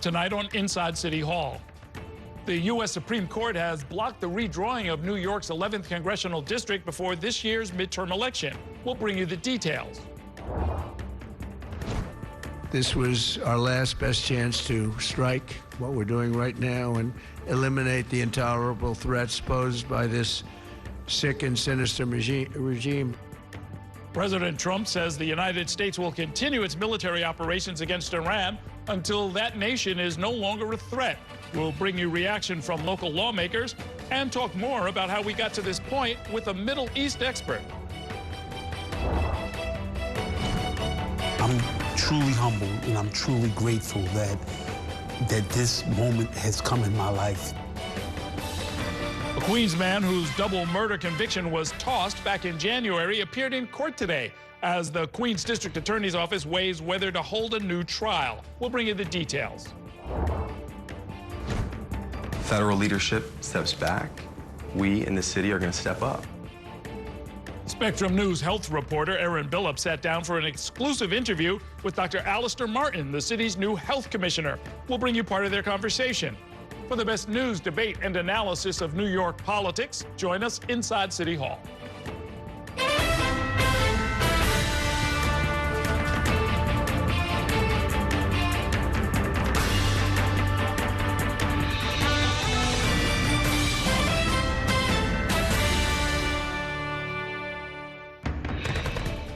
up tonight on Inside City Hall. The U.S. Supreme Court has blocked the redrawing of New York's 11th congressional district before this year's midterm election. We'll bring you the details. This was our last best chance to strike what we're doing right now and eliminate the intolerable threats posed by this sick and sinister regime. President Trump says the United States will continue its military operations against Iran until that nation is no longer a threat. We'll bring you reaction from local lawmakers and talk more about how we got to this point with a Middle East expert. I'm truly humbled and I'm truly grateful that this moment has come in my life. A Queens man whose double murder conviction was tossed back in January appeared in court today as the Queens District Attorney's Office weighs whether to hold a new trial. We'll bring you the details. Federal leadership steps back. We in the city are going to step up. Spectrum News health reporter Erin Billup sat down for an exclusive interview with Dr. Alistair Martin, the city's new health commissioner. We'll bring you part of their conversation. For the best news, debate, and analysis of New York politics, join us inside City Hall.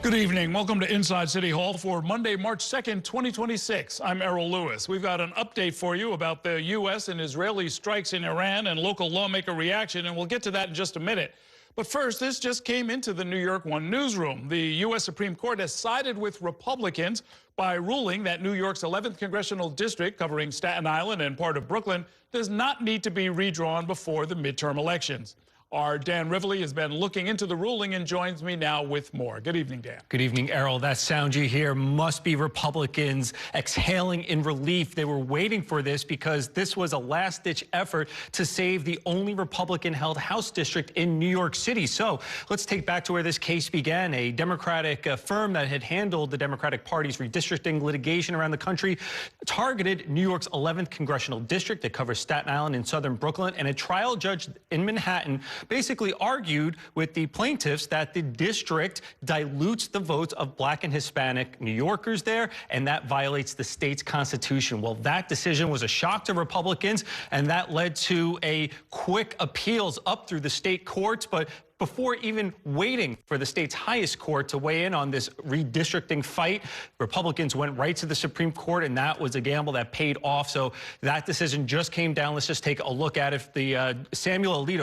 Good evening. Welcome to Inside City Hall for Monday, March 2nd, 2026. I'm Errol Lewis. We've got an update for you about the U.S. and Israeli strikes in Iran and local lawmaker reaction, and we'll get to that in just a minute. But first, this just came into the New York One newsroom. The U.S. Supreme Court has sided with Republicans by ruling that New York's 11th congressional district, covering Staten Island and part of Brooklyn, does not need to be redrawn before the midterm elections. Our Dan Rivley has been looking into the ruling and joins me now with more. Good evening, Dan. Good evening, Errol. That sound you hear must be Republicans exhaling in relief. They were waiting for this because this was a last-ditch effort to save the only Republican-held House district in New York City. So let's take back to where this case began. A Democratic firm that had handled the Democratic Party's redistricting litigation around the country targeted New York's 11th congressional district that covers Staten Island and southern Brooklyn, and a trial judge in Manhattan basically argued with the plaintiffs that the district dilutes the votes of Black and Hispanic New Yorkers there, and that violates the state's constitution. Well, that decision was a shock to Republicans, and that led to a quick appeals up through the state courts. But before even waiting for the state's highest court to weigh in on this redistricting fight, Republicans went right to the Supreme Court, and that was a gamble that paid off. So that decision just came down. Let's just take a look at it.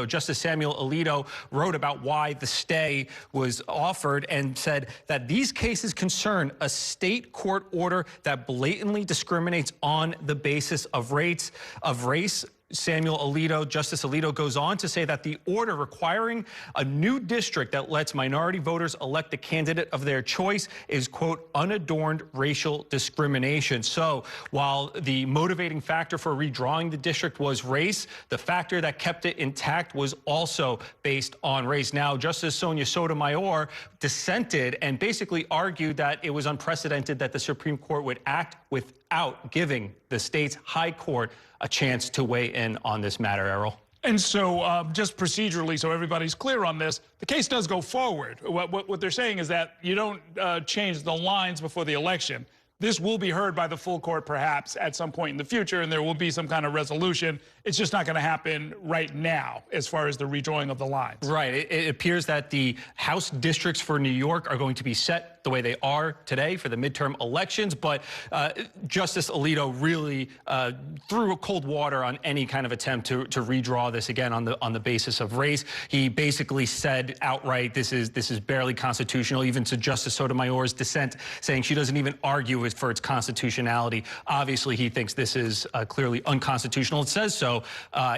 Justice Samuel Alito wrote about why the stay was offered and said that these cases concern a state court order that blatantly discriminates on the basis of race. Justice Alito goes on to say that the order requiring a new district that lets minority voters elect the candidate of their choice is, quote, unadorned racial discrimination. So while the motivating factor for redrawing the district was race, the factor that kept it intact was also based on race. Now, Justice Sonia Sotomayor dissented and basically argued that it was unprecedented that the Supreme Court would act without giving the state's high court a chance to weigh in on this matter, Errol. And so just procedurally, so everybody's clear on this, the case does go forward. What they're saying is that you don't change the lines before the election. This will be heard by the full court perhaps at some point in the future, and there will be some kind of resolution. It's just not going to happen right now as far as the redrawing of the lines. Right. It appears that the House districts for New York are going to be set the way they are today for the midterm elections. But Justice Alito really threw cold water on any kind of attempt to redraw this again on the basis of race. He basically said outright, this is barely constitutional, even to Justice Sotomayor's dissent, saying she doesn't even argue for its constitutionality. Obviously, he thinks this is clearly unconstitutional. It says so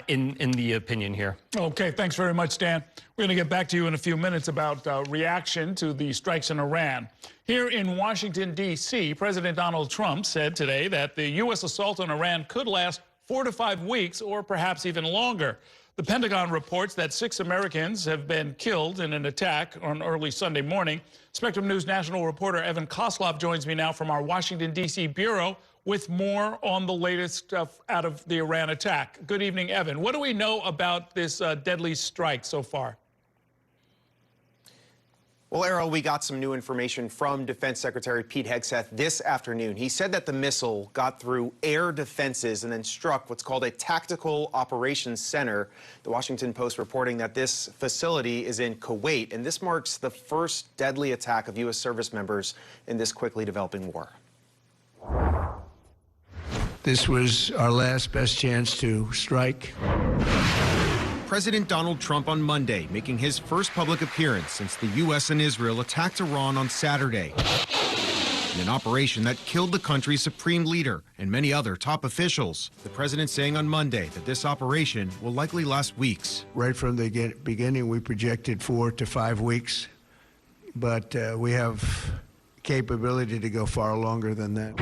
in the opinion here. Okay, thanks very much, Dan. We're going to get back to you in a few minutes about reaction to the strikes in Iran. Here in Washington, D.C., President Donald Trump said today that the U.S. assault on Iran could last 4 to 5 weeks or perhaps even longer. The Pentagon reports that 6 Americans have been killed in an attack on early Sunday morning. Spectrum News national reporter Evan Koslov joins me now from our Washington, D.C. bureau. with more on the latest stuff out of the Iran attack. Good evening, Evan. What do we know about this deadly strike so far? Well, Errol, we got some new information from Defense Secretary Pete Hegseth this afternoon. He said that the missile got through air defenses and then struck what's called a tactical operations center. The Washington Post reporting that this facility is in Kuwait, and this marks the first deadly attack of U.S. service members in this quickly developing war. This was our last best chance to strike. President Donald Trump on Monday making his first public appearance since the U.S. and Israel attacked Iran on Saturday. In an operation that killed the country's supreme leader and many other top officials. The president saying on Monday that this operation will likely last weeks. Right from the beginning, we projected 4 to 5 weeks, but we have capability to go far longer than that.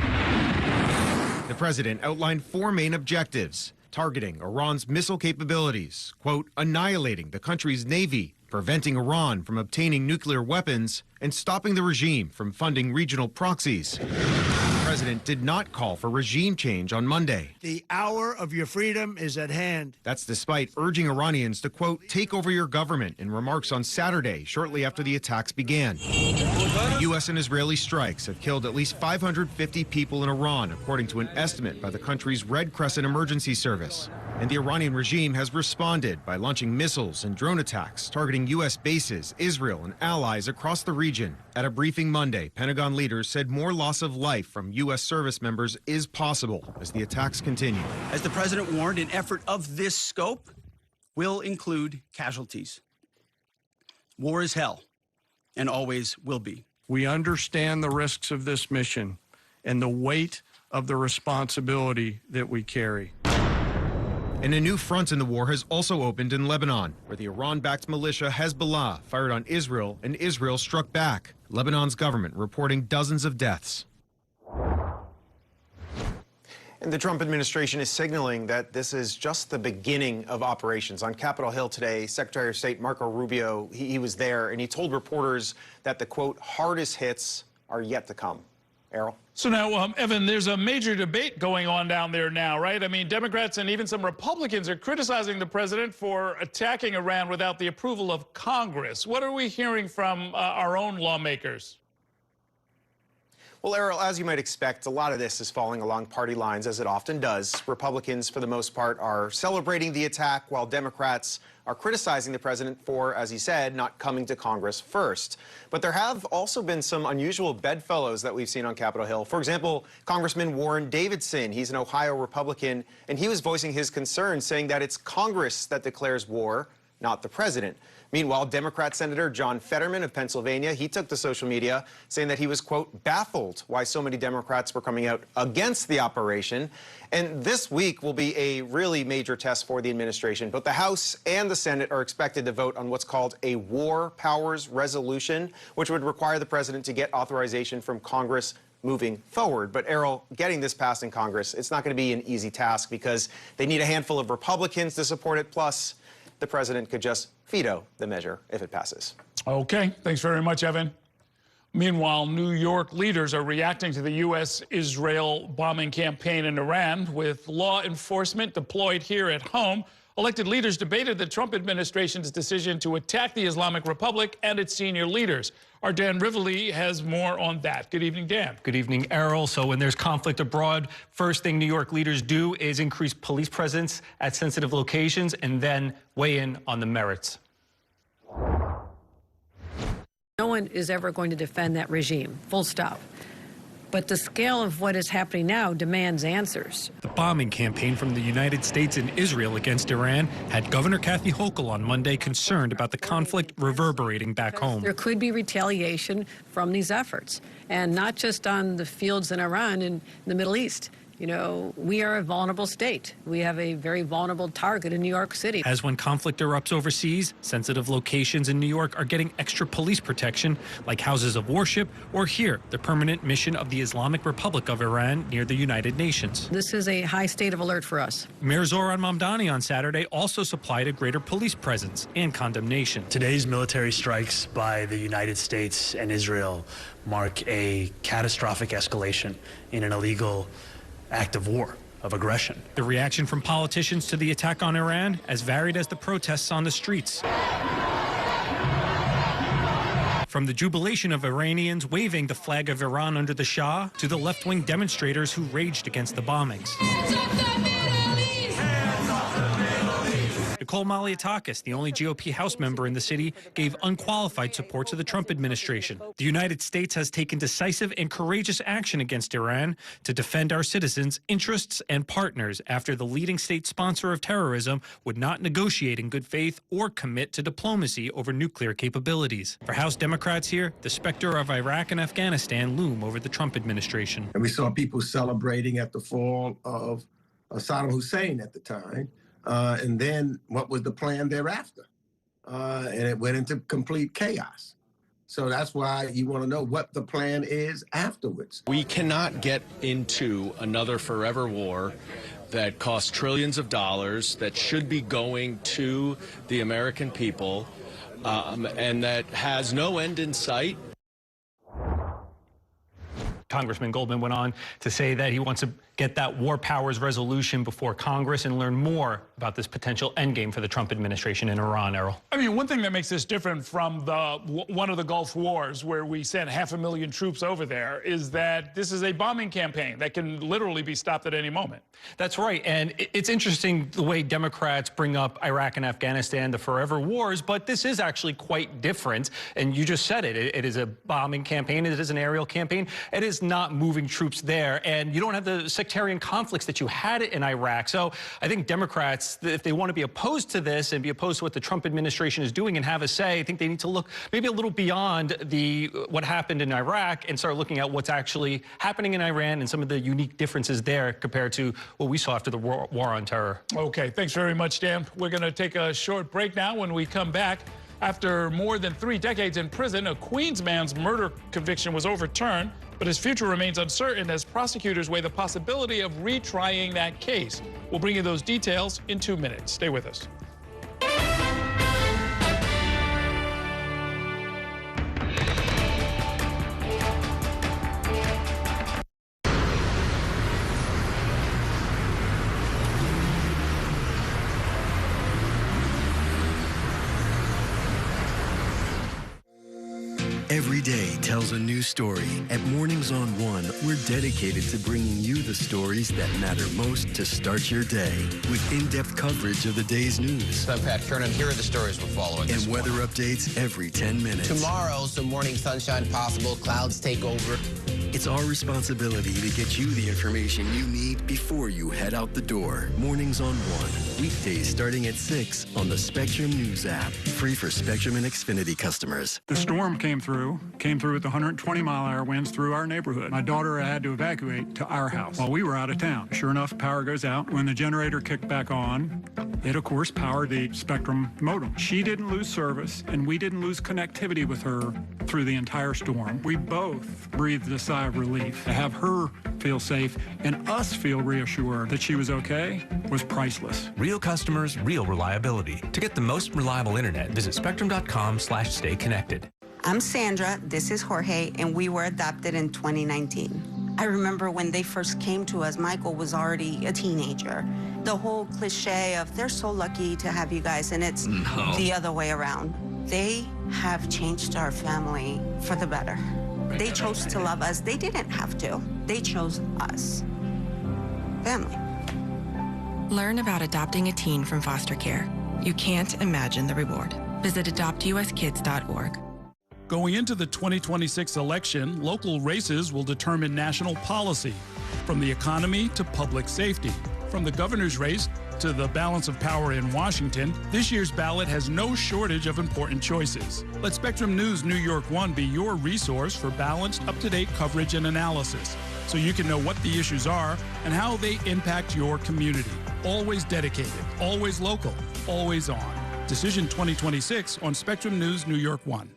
The president outlined 4 main objectives: targeting Iran's missile capabilities, quote, annihilating the country's navy, preventing Iran from obtaining nuclear weapons, and stopping the regime from funding regional proxies. The president did not call for regime change on Monday. The hour of your freedom is at hand. That's despite urging Iranians to, quote, take over your government in remarks on Saturday, shortly after the attacks began. U.S. and Israeli strikes have killed at least 550 people in Iran, according to an estimate by the country's Red Crescent Emergency Service. And the Iranian regime has responded by launching missiles and drone attacks targeting U.S. bases, Israel, and allies across the region. At a briefing Monday, Pentagon leaders said more loss of life from U.S. service members is possible as the attacks continue. As the president warned, an effort of this scope will include casualties. War is hell, and always will be. We understand the risks of this mission and the weight of the responsibility that we carry. And a new front in the war has also opened in Lebanon, where the Iran-backed militia Hezbollah fired on Israel and Israel struck back. Lebanon's government reporting dozens of deaths. And the Trump administration is signaling that this is just the beginning of operations. On Capitol Hill today, Secretary of State Marco Rubio, he was there, and he told reporters that the, quote, hardest hits are yet to come. Errol? So now, Evan, there's a major debate going on down there now, right? I mean, Democrats and even some Republicans are criticizing the president for attacking Iran without the approval of Congress. What are we hearing from our own lawmakers? Well, Errol, as you might expect, a lot of this is falling along party lines, as it often does. Republicans, for the most part, are celebrating the attack, while Democrats are criticizing the president for, as he said, not coming to Congress first. But there have also been some unusual bedfellows that we've seen on Capitol Hill. For example, Congressman Warren Davidson, he's an Ohio Republican, and he was voicing his concerns, saying that it's Congress that declares war, not the president. Meanwhile, Democrat Senator John Fetterman of Pennsylvania, he took to social media saying that he was, quote, baffled why so many Democrats were coming out against the operation. And this week will be a really major test for the administration. Both the House and the Senate are expected to vote on what's called a War Powers Resolution, which would require the president to get authorization from Congress moving forward. But Errol, getting this passed in Congress, it's not going to be an easy task because they need a handful of Republicans to support it. Plus, the president could just veto the measure if it passes. Okay, thanks very much, Evan. Meanwhile, New York leaders are reacting to the U.S.-Israel bombing campaign in Iran, with law enforcement deployed here at home. Elected leaders debated the Trump administration's decision to attack the Islamic Republic and its senior leaders. Our Dan Rivoli has more on that. Good evening, Dan. Good evening, Errol. So when there's conflict abroad, first thing New York leaders do is increase police presence at sensitive locations and then weigh in on the merits. No one is ever going to defend that regime, full stop. But the scale of what is happening now demands answers. The bombing campaign from the United States and Israel against Iran had Governor Kathy Hochul on Monday concerned about the conflict reverberating back home. There could be retaliation from these efforts, and not just on the fields in Iran and the Middle East. You know, we are a vulnerable state. We have a very vulnerable target in New York City. As when conflict erupts overseas, sensitive locations in New York are getting extra police protection, like houses of worship, or here, the permanent mission of the Islamic Republic of Iran near the United Nations. This is a high state of alert for us. Mayor Zohran Mamdani on Saturday also supplied a greater police presence and condemnation. Today's military strikes by the United States and Israel mark a catastrophic escalation in an illegal act of war, of aggression. The reaction from politicians to the attack on Iran as varied as the protests on the streets. From the jubilation of Iranians waving the flag of Iran under the Shah to the left-wing demonstrators who raged against the bombings. Nicole Malliotakis, the only GOP House member in the city, gave unqualified support to the Trump administration. The United States has taken decisive and courageous action against Iran to defend our citizens' interests and partners after the leading state sponsor of terrorism would not negotiate in good faith or commit to diplomacy over nuclear capabilities. For House Democrats here, the specter of Iraq and Afghanistan loom over the Trump administration. And we saw people celebrating at the fall of Saddam Hussein at the time. And then what was the plan thereafter? And it went into complete chaos. So that's why you want to know what the plan is afterwards. We cannot get into another forever war that costs trillions of dollars, that should be going to the American people, and that has no end in sight. Congressman Goldman went on to say that he wants to get that war powers resolution before Congress and learn more about this potential endgame for the Trump administration in Iran, Errol. I mean, one thing that makes this different from one of the Gulf Wars where we sent 500,000 troops over there is that this is a bombing campaign that can literally be stopped at any moment. That's right. And it's interesting the way Democrats bring up Iraq and Afghanistan, the forever wars, but this is actually quite different. And you just said it. It is a bombing campaign. It is an aerial campaign. It is not moving troops there. And you don't have the sectarian conflicts that you had in Iraq. So I think Democrats, if they want to be opposed to this and be opposed to what the Trump administration is doing and have a say, I think they need to look maybe a little beyond what happened in Iraq and start looking at what's actually happening in Iran and some of the unique differences there compared to what we saw after the war on terror. Okay, thanks very much, Dan. We're going to take a short break now. When we come back, after more than 3 decades in prison, a Queens man's murder conviction was overturned, but his future remains uncertain as prosecutors weigh the possibility of retrying that case. We'll bring you those details in 2 minutes. Stay with us. Every day tells a new story. At Mornings on One, we're dedicated to bringing you the stories that matter most to start your day. With in-depth coverage of the day's news. I'm Pat Kernan. Here are the stories we're following. And weather updates every 10 minutes. Tomorrow, some morning sunshine possible. Clouds take over. It's our responsibility to get you the information you need before you head out the door. Mornings on One. Weekdays starting at 6 on the Spectrum News app. Free for Spectrum and Xfinity customers. The storm came through with 120-mile-an-hour winds through our neighborhood. My daughter had to evacuate to our house while we were out of town. Sure enough, power goes out. When the generator kicked back on, it, of course, powered the Spectrum modem. She didn't lose service, and we didn't lose connectivity with her through the entire storm. We both breathed a sigh of relief. To have her feel safe and us feel reassured that she was okay was priceless. Real customers, real reliability. To get the most reliable internet, visit spectrum.com/stay connected. I'm Sandra, this is Jorge, and we were adopted in 2019. I remember when they first came to us, Michael was already a teenager. The whole cliche of they're so lucky to have you guys, and it's the other way around. They have changed our family for the better. They chose to love us. They didn't have to. They chose us. Family. Learn about adopting a teen from foster care. You can't imagine the reward. Visit adoptuskids.org. Going into the 2026 election, local races will determine national policy, from the economy to public safety. From the governor's race to the balance of power in Washington, this year's ballot has no shortage of important choices. Let Spectrum News New York One be your resource for balanced, up-to-date coverage and analysis, so you can know what the issues are and how they impact your community. Always dedicated, always local, always on. Decision 2026 on Spectrum News New York One.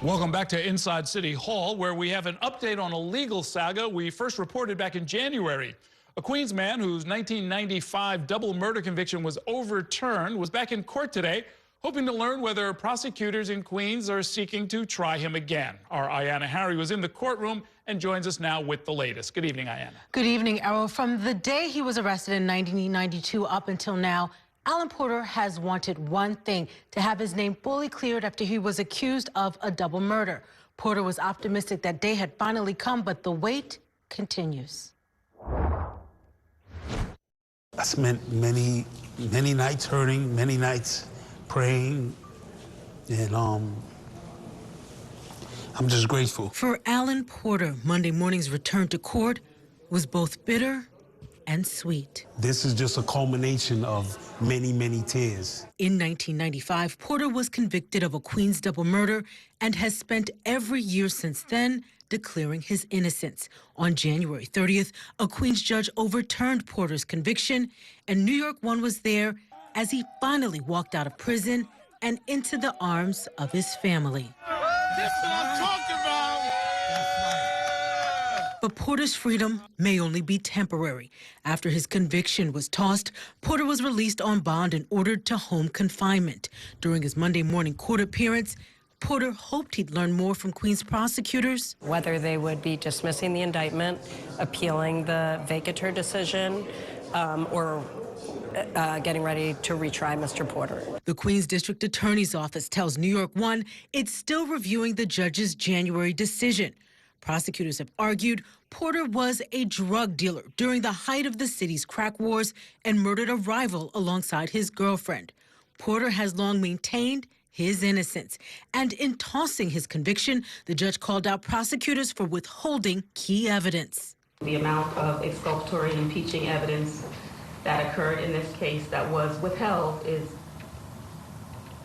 Welcome back to Inside City Hall, where we have an update on a legal saga we first reported back in January. A Queens man whose 1995 double murder conviction was overturned was back in court today, hoping to learn whether prosecutors in Queens are seeking to try him again. Our Ayanna Harry was in the courtroom and joins us now with the latest. Good evening, Ayanna. Good evening, Errol. From the day he was arrested in 1992 up until now, Alan Porter has wanted one thing: to have his name fully cleared after he was accused of a double murder. Porter was optimistic that day had finally come, but the wait continues. I spent many nights hurting, many nights praying, and I'm just grateful. For Alan Porter, Monday morning's return to court was both bitter and sweet. This is just a culmination of many tears. In 1995, Porter was convicted of a Queens double murder and has spent every year since then declaring his innocence. On January 30th, a Queens judge overturned Porter's conviction, and New York One was there as he finally walked out of prison and into the arms of his family. That's what I'm talking about. But Porter's freedom may only be temporary. After his conviction was tossed, Porter was released on bond and ordered to home confinement. During his Monday morning court appearance, Porter hoped he'd learn more from Queens prosecutors. Whether they would be dismissing the indictment, appealing the vacatur decision, or getting ready to retry Mr. Porter. The Queens District Attorney's Office tells New York One it's still reviewing the judge's January decision. Prosecutors have argued Porter was a drug dealer during the height of the city's crack wars and murdered a rival alongside his girlfriend. Porter has long maintained his innocence. And in tossing his conviction, the judge called out prosecutors for withholding key evidence. The amount of exculpatory and impeaching evidence that occurred in this case that was withheld is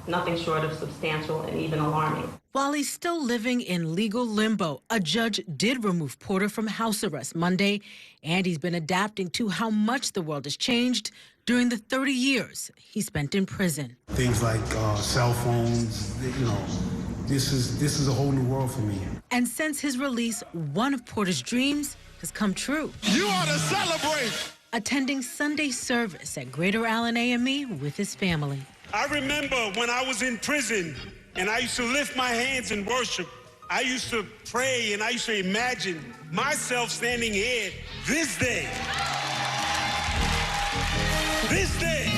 nothing short of substantial and even alarming. While he's still living in legal limbo, a judge did remove Porter from house arrest Monday, and he's been adapting to how much the world has changed during the 30 years he spent in prison. Things like cell phones, you know, this is a whole new world for me. And since his release, one of Porter's dreams has come true. You ought to celebrate! Attending Sunday service at Greater Allen AME with his family. I remember when I was in prison and I used to lift my hands in worship. I used to pray and I used to imagine myself standing here this day. This day.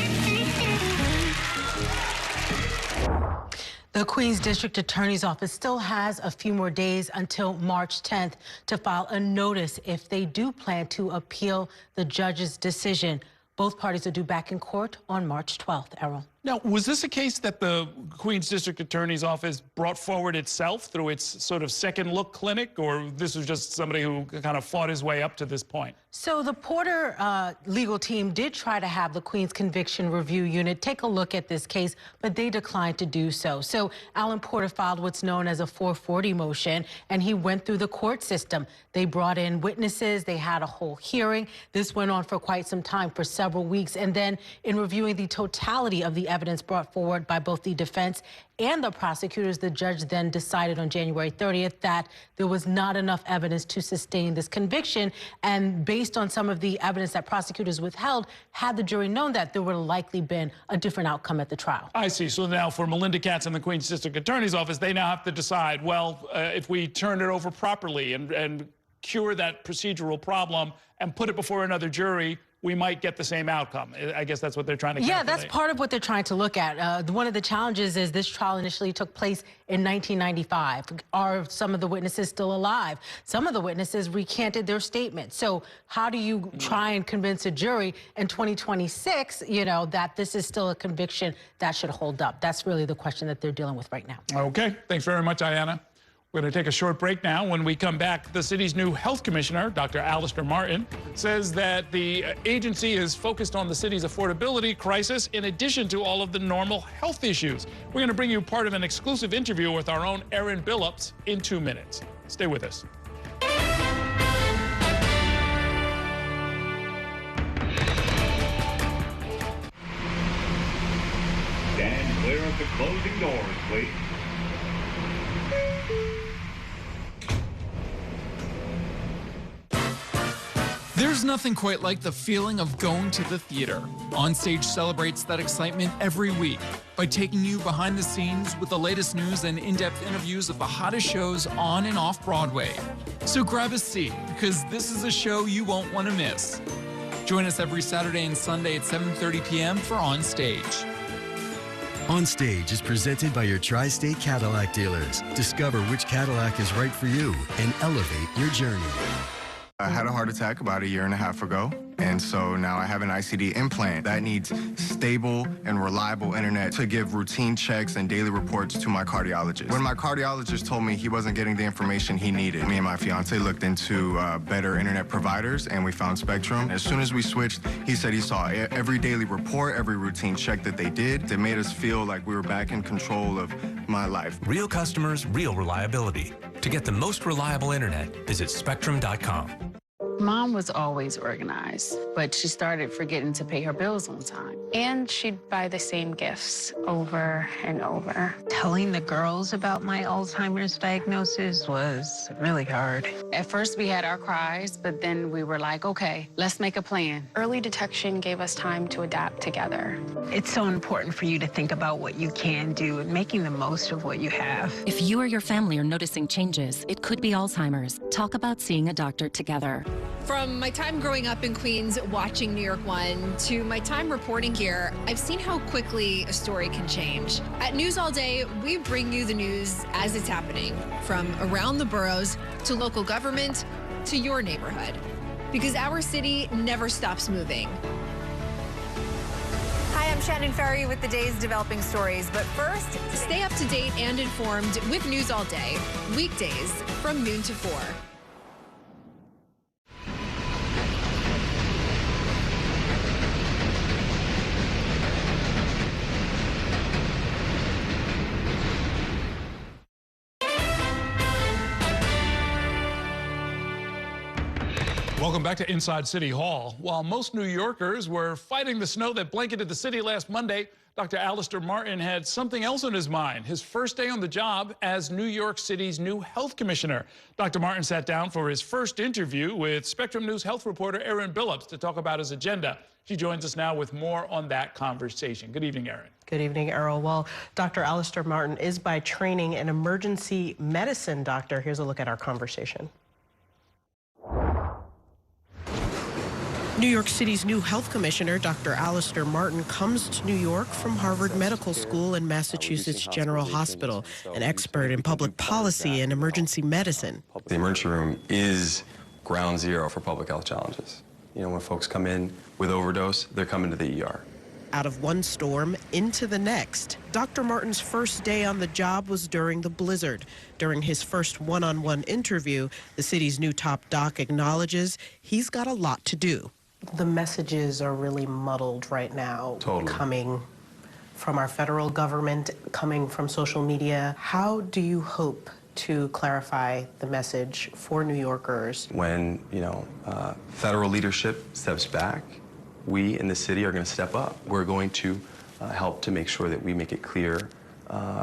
The Queens District Attorney's Office still has a few more days until March 10th to file a notice if they do plan to appeal the judge's decision. Both parties are due back in court on March 12th, Errol. Now, was this a case that the Queens District Attorney's Office brought forward itself through its sort of second look clinic, or this was just somebody who kind of fought his way up to this point? So the Porter legal team did try to have the Queens Conviction Review Unit take a look at this case, but they declined to do so. So Alan Porter filed what's known as a 440 motion, and he went through the court system. They brought in witnesses. They had a whole hearing. This went on for quite some time, for several weeks. And then in reviewing the totality of the evidence brought forward by both the defense and the prosecutors, the judge then decided on January 30th that there was not enough evidence to sustain this conviction. And based on some of the evidence that prosecutors withheld, had the jury known that, there would have likely been a different outcome at the trial. I see. So now for Melinda Katz and the Queens District Attorney's Office, they now have to decide, well, if we turn it over properly and cure that procedural problem and put it before another jury, we might get the same outcome. I guess that's what they're trying to calculate. Yeah, that's part of what they're trying to look at. One of the challenges is this trial initially took place in 1995. Are some of the witnesses still alive? Some of the witnesses recanted their statements. So how do you try and convince a jury in 2026, you know, that this is still a conviction that should hold up? That's really the question that they're dealing with right now. Okay. Thanks very much, Ayanna. We're going to take a short break now. When we come back, the city's new health commissioner, Dr. Alistair Martin, says that the agency is focused on the city's affordability crisis in addition to all of the normal health issues. We're going to bring you part of an exclusive interview with our own Erin Billups in 2 minutes. Stay with us. Stand clear of the closing doors, please. There's nothing quite like the feeling of going to the theater. Onstage celebrates that excitement every week by taking you behind the scenes with the latest news and in-depth interviews of the hottest shows on and off Broadway. So grab a seat, because this is a show you won't want to miss. Join us every Saturday and Sunday at 7:30 p.m. for Onstage. Onstage is presented by your Tri-State Cadillac dealers. Discover which Cadillac is right for you and elevate your journey. I had a heart attack about 1.5 years ago, and so now I have an ICD implant that needs stable and reliable internet to give routine checks and daily reports to my cardiologist. When my cardiologist told me he wasn't getting the information he needed, me and my fiance looked into better internet providers, and we found Spectrum. As soon as we switched, he said he saw every daily report, every routine check that they did. It made us feel like we were back in control of my life. Real customers, real reliability. To get the most reliable internet, visit Spectrum.com. Mom was always organized, but she started forgetting to pay her bills on time. And she'd buy the same gifts over and over. Telling the girls about my Alzheimer's diagnosis was really hard. At first, we had our cries, but then we were like, okay, let's make a plan. Early detection gave us time to adapt together. It's so important for you to think about what you can do and making the most of what you have. If you or your family are noticing changes, it could be Alzheimer's. Talk about seeing a doctor together. From my time growing up in Queens watching New York One to my time reporting here, I've seen how quickly a story can change. At News All Day, we bring you the news as it's happening, from around the boroughs to local government to your neighborhood, because our city never stops moving. Hi, I'm Shannon Ferry with the day's developing stories, but first, stay up to date and informed with News All Day, weekdays from noon to 4. Welcome back to Inside City Hall. While most New Yorkers were fighting the snow that blanketed the city last Monday, Dr. Alistair Martin had something else on his mind, his first day on the job as New York City's new health commissioner. Dr. Martin sat down for his first interview with Spectrum News health reporter Erin Billups to talk about his agenda. She joins us now with more on that conversation. Good evening, Erin. Good evening, Errol. Well, Dr. Alistair Martin is by training an emergency medicine doctor. Here's a look at our conversation. New York City's new health commissioner, Dr. Alistair Martin, comes to New York from Harvard Medical School and Massachusetts General Hospital, an expert in public policy and emergency medicine. The emergency room is ground zero for public health challenges. You know, when folks come in with overdose, they're coming to the ER. Out of one storm into the next. Dr. Martin's first day on the job was during the blizzard. During his first one-on-one interview, the city's new top doc acknowledges he's got a lot to do. The messages are really muddled right now, coming from our federal government, coming from social media. How do you hope to clarify the message for New Yorkers? When, federal leadership steps back, we in the city are going to step up. We're going to help to make sure that we make it clear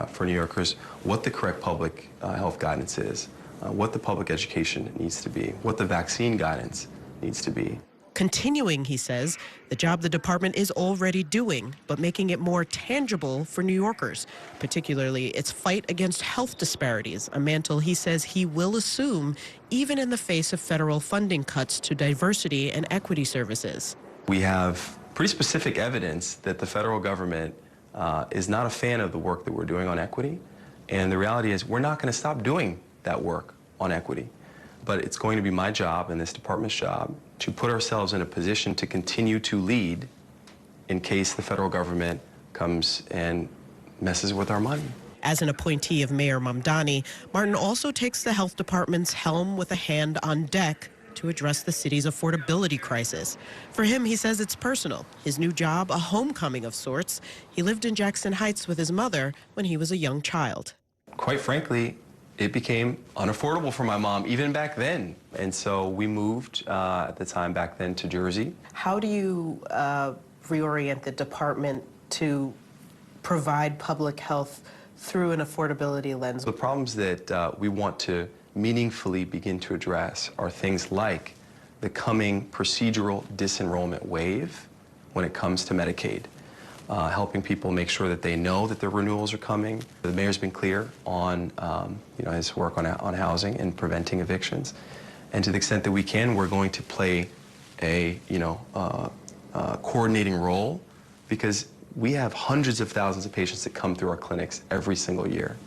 for New Yorkers what the correct public health guidance is, what the public education needs to be, what the vaccine guidance needs to be. Continuing, he says, the job the department is already doing, but making it more tangible for New Yorkers, particularly its fight against health disparities, a mantle he says he will assume even in the face of federal funding cuts to diversity and equity services. We have pretty specific evidence that the federal government is not a fan of the work that we're doing on equity, and the reality is we're not going to stop doing that work on equity. But it's going to be my job and this department's job to put ourselves in a position to continue to lead in case the federal government comes and messes with our money. As an appointee of Mayor Mamdani, Martin also takes the health department's helm with a hand on deck to address the city's affordability crisis. For him, he says it's personal. His new job, a homecoming of sorts. He lived in Jackson Heights with his mother when he was a young child. Quite frankly, it became unaffordable for my mom, even back then. And so we moved at the time back then to Jersey. How do you reorient the department to provide public health through an affordability lens? The problems that we want to meaningfully begin to address are things like the coming procedural disenrollment wave when it comes to Medicaid, helping people make sure that they know that their renewals are coming. The mayor's been clear on his work on housing and preventing evictions. And to the extent that we can, we're going to play a coordinating role, because we have hundreds of thousands of patients that come through our clinics every single year.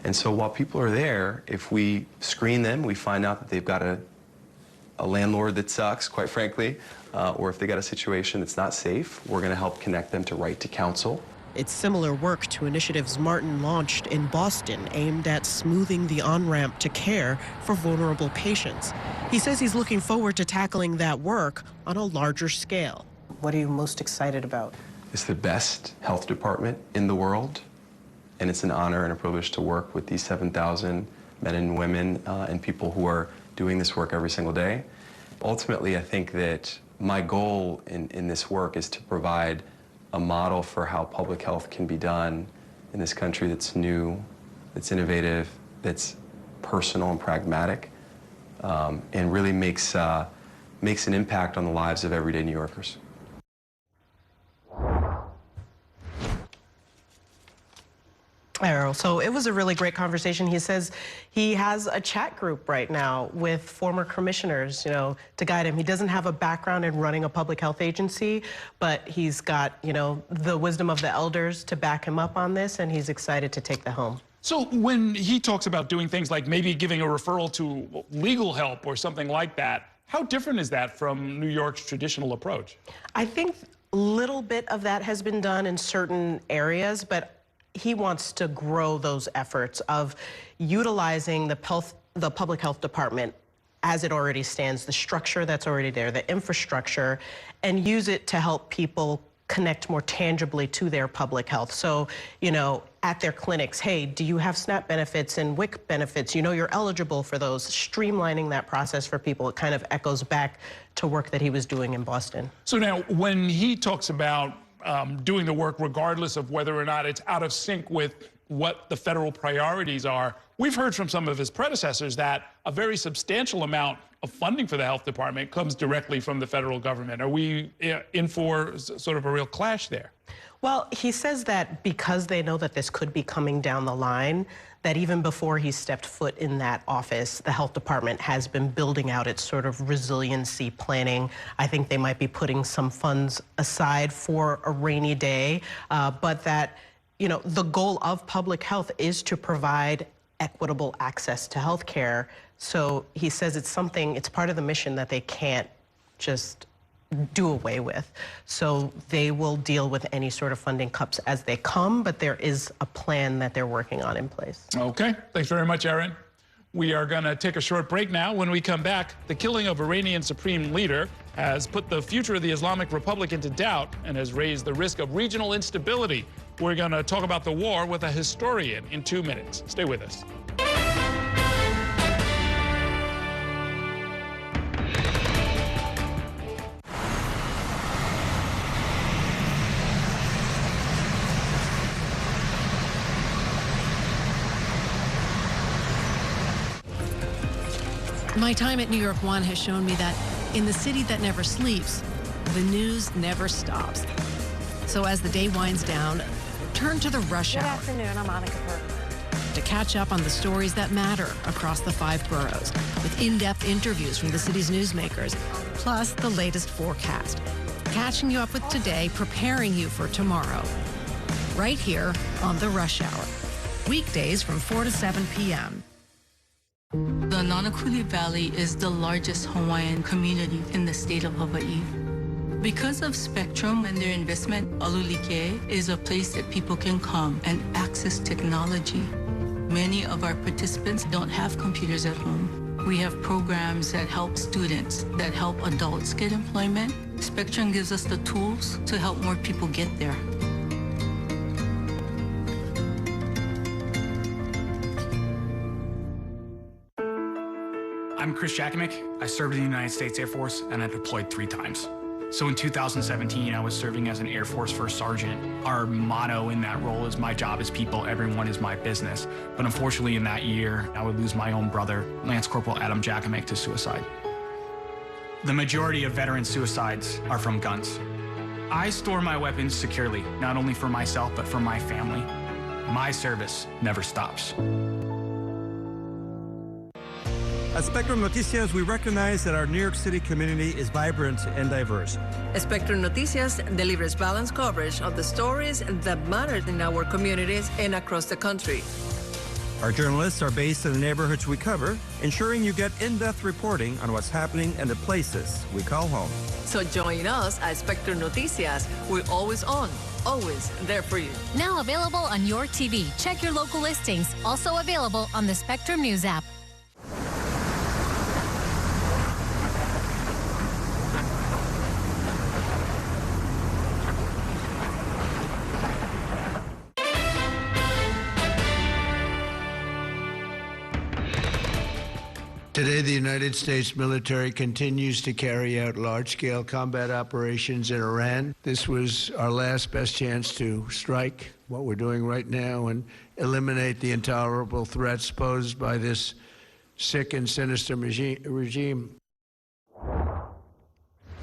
And so while people are there, if we screen them, we find out that they've got a landlord that sucks, quite frankly, or if they got a situation that's not safe, we're going to help connect them to right to counsel. It's similar work to initiatives Martin launched in Boston aimed at smoothing the on-ramp to care for vulnerable patients. He says he's looking forward to tackling that work on a larger scale. What are you most excited about? It's the best health department in the world, and it's an honor and a privilege to work with these 7,000 men and women and people who are doing this work every single day. Ultimately, I think that my goal in this work is to provide a model for how public health can be done in this country that's new, that's innovative, that's personal and pragmatic, and really makes an impact on the lives of everyday New Yorkers. Errol, so it was a really great conversation. He says he has a chat group right now with former commissioners, to guide him. He doesn't have a background in running a public health agency, but he's got, the wisdom of the elders to back him up on this, and he's excited to take the helm. So when he talks about doing things like maybe giving a referral to legal help or something like that, how different is that from New York's traditional approach? I think a little bit of that has been done in certain areas, but he wants to grow those efforts of utilizing the public health department as it already stands, the structure that's already there, the infrastructure, and use it to help people connect more tangibly to their public health. So, at their clinics, hey, do you have SNAP benefits and WIC benefits? You're eligible for those. Streamlining that process for people, it kind of echoes back to work that he was doing in Boston. So now, when he talks about doing the work regardless of whether or not it's out of sync with what the federal priorities are, we've heard from some of his predecessors that a very substantial amount of funding for the health department comes directly from the federal government. Are we in for sort of a real clash there? Well, he says that because they know that this could be coming down the line, that even before he stepped foot in that office, the health department has been building out its sort of resiliency planning. I think they might be putting some funds aside for a rainy day, but that, the goal of public health is to provide equitable access to health care. So he says it's part of the mission that they can't just do away with. So they will deal with any sort of funding cuts as they come, but there is a plan that they're working on in place. Okay, thanks very much, Erin. We are going to take a short break now. When we come back, the killing of Iranian supreme leader has put the future of the Islamic Republic into doubt and has raised the risk of regional instability. We're going to talk about the war with a historian in 2 minutes. Stay with us. My time at New York One has shown me that in the city that never sleeps, the news never stops. So as the day winds down, turn to the rush hour. Good afternoon, I'm Monica Perkins. To catch up on the stories that matter across the 5 boroughs, with in-depth interviews from the city's newsmakers, plus the latest forecast. Catching you up with today, preparing you for tomorrow. Right here on the Rush Hour. Weekdays from 4 to 7 p.m. The Nanakuli Valley is the largest Hawaiian community in the state of Hawaii. Because of Spectrum and their investment, Alulike is a place that people can come and access technology. Many of our participants don't have computers at home. We have programs that help students, that help adults get employment. Spectrum gives us the tools to help more people get there. I'm Chris Jakimick. I served in the United States Air Force and I deployed 3 times. So in 2017, I was serving as an Air Force First Sergeant. Our motto in that role is, my job is people, everyone is my business. But unfortunately in that year, I would lose my own brother, Lance Corporal Adam Jakimick, to suicide. The majority of veteran suicides are from guns. I store my weapons securely, not only for myself, but for my family. My service never stops. At Spectrum Noticias, we recognize that our New York City community is vibrant and diverse. Spectrum Noticias delivers balanced coverage of the stories that matter in our communities and across the country. Our journalists are based in the neighborhoods we cover, ensuring you get in-depth reporting on what's happening in the places we call home. So join us at Spectrum Noticias. We're always on, always there for you. Now available on your TV. Check your local listings. Also available on the Spectrum News app. Today, the United States military continues to carry out large-scale combat operations in Iran. This was our last best chance to strike what we're doing right now and eliminate the intolerable threats posed by this sick and sinister regime.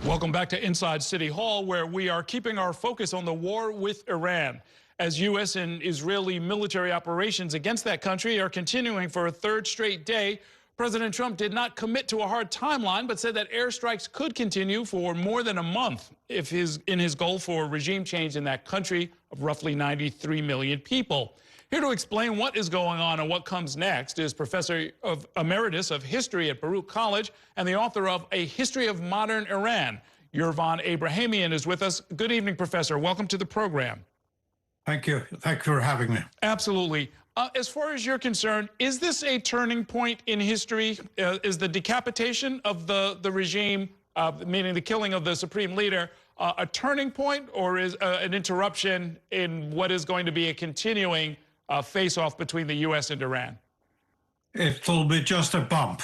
Welcome back to Inside City Hall, where we are keeping our focus on the war with Iran, as U.S. and Israeli military operations against that country are continuing for a third straight day. President Trump did not commit to a hard timeline, but said that airstrikes could continue for more than a month in his goal for regime change in that country of roughly 93 million people. Here to explain what is going on and what comes next is Professor Emeritus of History at Baruch College and the author of A History of Modern Iran. Yervan Abrahamian is with us. Good evening, Professor. Welcome to the program. Thank you. Thank you for having me. Absolutely. As far as you're concerned, is this a turning point in history? Is the decapitation of the regime, meaning the killing of the supreme leader, a turning point, or is an interruption in what is going to be a continuing face-off between the U.S. and Iran? It will be just a bump,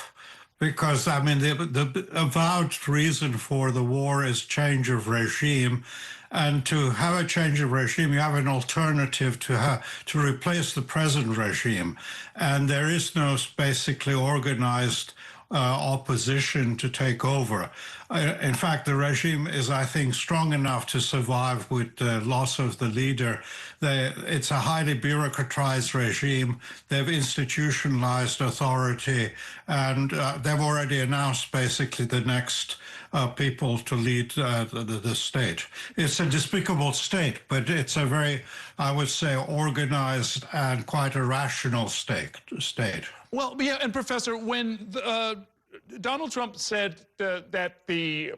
because, I mean, the avowed reason for the war is change of regime. And to have a change of regime, you have an alternative to replace the present regime. And there is no basically organized opposition to take over. In fact, the regime is, I think, strong enough to survive with the loss of the leader. It's a highly bureaucratized regime. They've institutionalized authority, and they've already announced basically the next people to lead the state. It's a despicable state, but it's a very, I would say, organized and quite a rational state. Well, yeah, and Professor, when Donald Trump said that the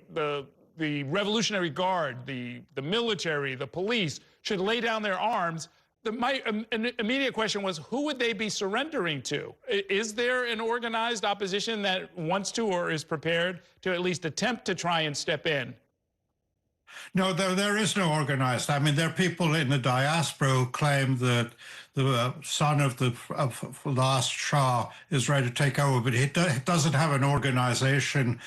Revolutionary Guard, the military, the police should lay down their arms, my immediate question was, who would they be surrendering to? Is there an organized opposition that wants to or is prepared to at least attempt to try and step in? No, there is no organized. I mean, there are people in the diaspora who claim that the son of the last Shah is ready to take over, but he doesn't have an organization,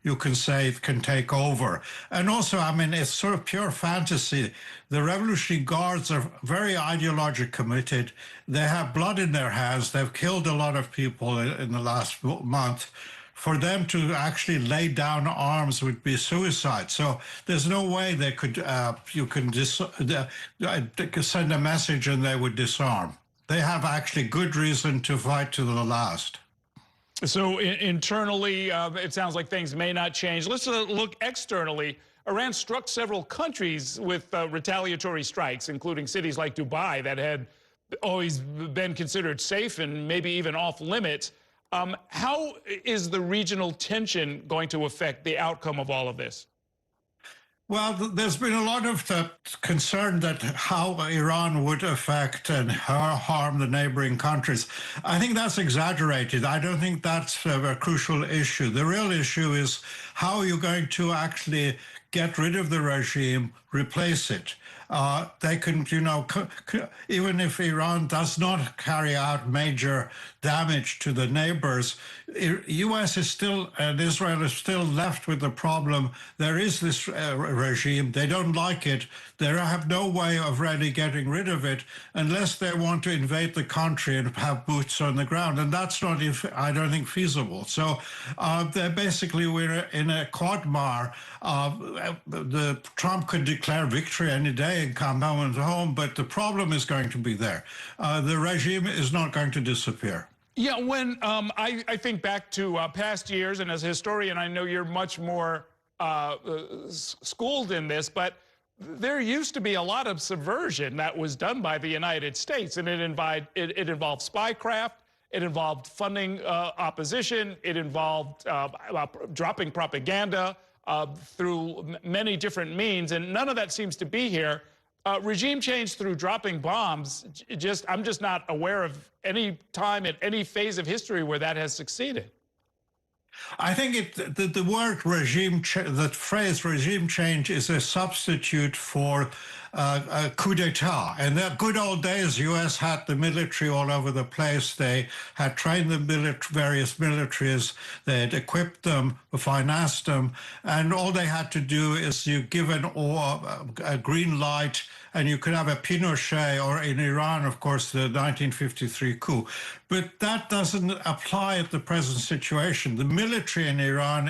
you can say, can take over. And also, I mean, it's sort of pure fantasy. The Revolutionary Guards are very ideologically committed. They have blood in their hands. They've killed a lot of people in the last month. For them to actually lay down arms would be suicide. So there's no way they could, you can send a message and they would disarm. They have actually good reason to fight to the last. So internally, it sounds like things may not change. Let's look externally. Iran struck several countries with retaliatory strikes, including cities like Dubai that had always been considered safe and maybe even off limits. How is the regional tension going to affect the outcome of all of this? Well, there's been a lot of concern that how Iran would affect and harm the neighboring countries. I think that's exaggerated. I don't think that's a crucial issue. The real issue is how are you going to actually get rid of the regime, replace it? they can, even if Iran does not carry out major damage to the neighbors, U.S. is still, and Israel is still left with the problem. There is this regime. They don't like it. They have no way of really getting rid of it unless they want to invade the country and have boots on the ground. And that's not, I don't think, feasible. So we're in a quagmire. Trump could declare victory any day and come home, but the problem is going to be there. The regime is not going to disappear. Yeah, when I think back to past years, and as a historian, I know you're much more schooled in this, but there used to be a lot of subversion that was done by the United States, and it involved spycraft, it involved funding opposition, it involved dropping propaganda through many different means, and none of that seems to be here. Regime change through dropping bombs, I'm just not aware of any time at any phase of history where that has succeeded. I think the word regime, the phrase regime change is a substitute for coup d'etat. In the good old days, U.S. had the military all over the place. They had trained the various militaries. They had equipped them, financed them, and all they had to do is you give a green light, and you could have a Pinochet, or in Iran, of course, the 1953 coup. But that doesn't apply at the present situation. The military in Iran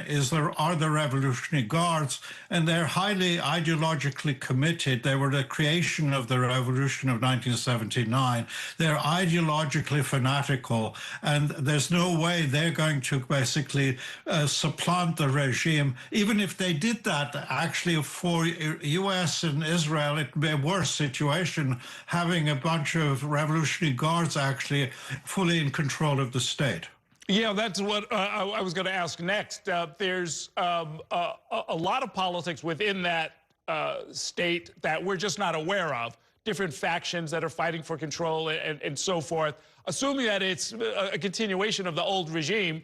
are the Revolutionary Guards, and they're highly ideologically committed. They were the creation of the revolution of 1979. They're ideologically fanatical, and there's no way they're going to basically supplant the regime. Even if they did that, actually, for U.S. and Israel, it would be a worse situation, having a bunch of Revolutionary Guards actually fully in control of the state. Yeah, that's what I was going to ask next. There's a lot of politics within that state that we're just not aware of, different factions that are fighting for control and so forth. Assuming that it's a continuation of the old regime,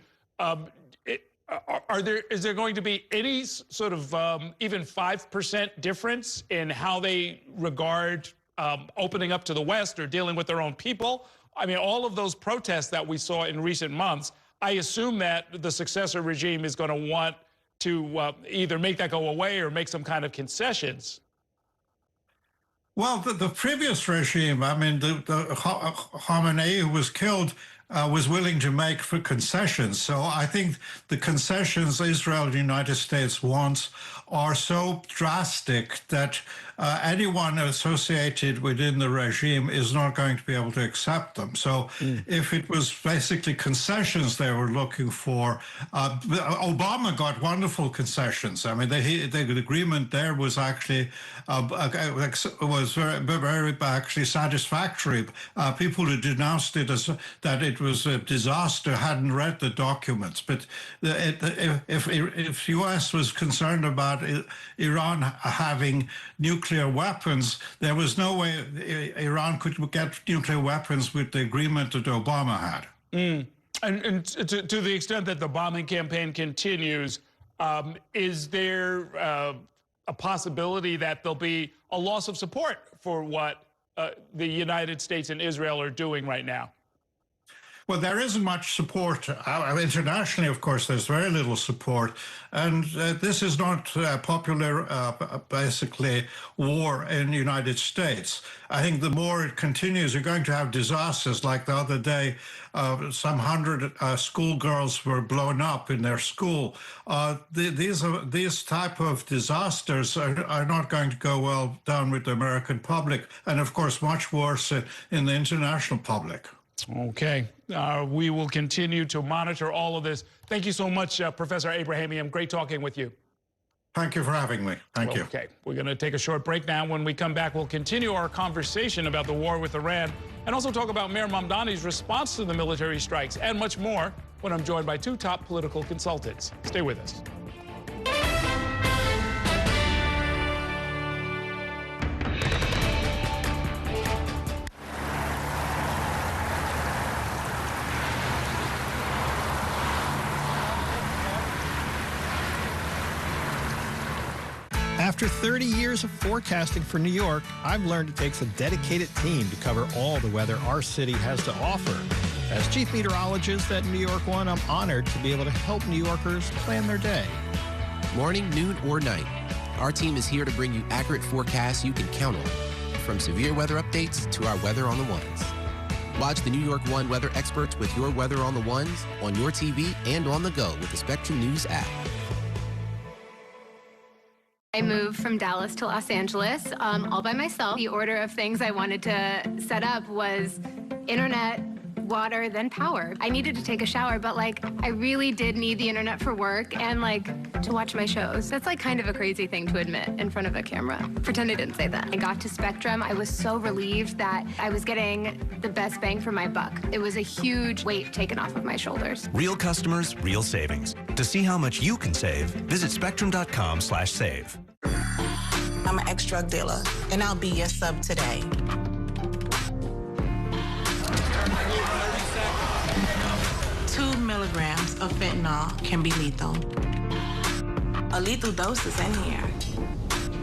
is there going to be any sort of even 5% difference in how they regard opening up to the West or dealing with their own people? I mean, all of those protests that we saw in recent months, I assume that the successor regime is going to want to either make that go away or make some kind of concessions. Well, the previous regime, I mean, the Khamenei, who was killed, was willing to make for concessions. So I think the concessions Israel and the United States wants are so drastic that anyone associated within the regime is not going to be able to accept them. So if it was basically concessions they were looking for, Obama got wonderful concessions. I mean, the agreement there was actually very actually satisfactory. People who denounced it as that it was a disaster hadn't read the documents. But if U.S. was concerned about Iran having nuclear weapons, there was no way Iran could get nuclear weapons with the agreement that Obama had. And to the extent that the bombing campaign continues, is there a possibility that there'll be a loss of support for what the United States and Israel are doing right now? Well, there isn't much support. Internationally, of course, there's very little support. And this is not a popular, basically, war in the United States. I think the more it continues, you're going to have disasters. Like the other day, some 100 schoolgirls were blown up in their school. These type of disasters are not going to go well down with the American public, and of course, much worse in the international public. Okay. We will continue to monitor all of this. Thank you so much, Professor Abrahamian. Great talking with you. Thank you for having me. Thank you. Okay. We're going to take a short break now. When we come back, we'll continue our conversation about the war with Iran and also talk about Mayor Mamdani's response to the military strikes and much more when I'm joined by two top political consultants. Stay with us. After 30 years of forecasting for New York, I've learned it takes a dedicated team to cover all the weather our city has to offer. As chief meteorologist at New York One, I'm honored to be able to help New Yorkers plan their day. Morning, noon, or night, our team is here to bring you accurate forecasts you can count on, from severe weather updates to our Weather on the Ones. Watch the New York One weather experts with your Weather on the Ones on your TV and on the go with the Spectrum News app. I moved from Dallas to Los Angeles all by myself. The order of things I wanted to set up was internet, water, then power. I needed to take a shower, but I really did need the internet for work and to watch my shows. That's kind of a crazy thing to admit in front of a camera. Pretend I didn't say that. I got to Spectrum. I was so relieved that I was getting the best bang for my buck. It was a huge weight taken off of my shoulders. Real customers, real savings. To see how much you can save, visit spectrum.com/save. I'm an ex-drug dealer, and I'll be your sub today. 2 milligrams of fentanyl can be lethal. A lethal dose is in here.